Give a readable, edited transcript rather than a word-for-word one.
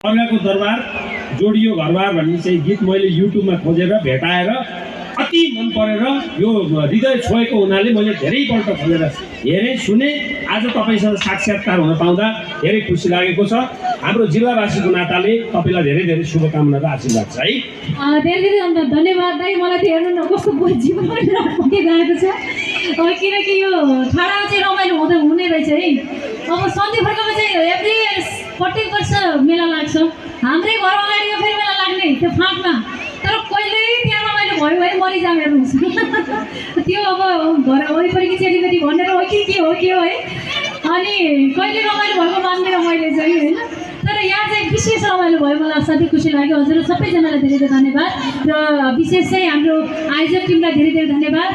अर्काको दरबार जोडियो घरबार भन्ने चाहिँ गीत मैले युट्युबमा खोजेर भेटाएर अति मन परेर यो हृदय छोएको हुनाले मैले धेरैपल्ट खोजेर हेरेँ सुने। आज तपाईँसँग साक्षात्कार हुन पाउँदा धेरै खुसी लागेको छ। हाम्रो जिल्लावासीको नाताले तपाईँलाई धेरै धेरै शुभकामना र आशीर्वाद छ है। धेरै धेरै धन्यवाद दाइ। मलाई त हेर्नु न कस्तो जीवन गएको छ, किनकि यो ठाडा चाहिँ रमाइलो हुने रहेछ है। अब सन्धिखर्कमा चाहिँ प्रत्येक वर्ष मेला लाग्छ। हाम्रै घर अगाडि यो फेरि मेला लाग्ने त्यो फाँटमा, तर कहिल्यै त्यहाँ रमाइलो भयो भने मरिजाम हेर्नुहोस्। त्यो अब घर वरिपरिकी चेलीबेटी भनेर हो कि के हो है, अनि कहिले रमाइलो भएको मान्दैन मैले चाहिँ होइन। तर यहाँ चाहिँ विशेष रमाइलो भयो, मलाई असाध्यै खुसी लाग्यो। हजुर सबैजनालाई धेरै धेरै धन्यवाद र विशेष चाहिँ हाम्रो आयोजक टिमलाई धेरै धेरै धन्यवाद।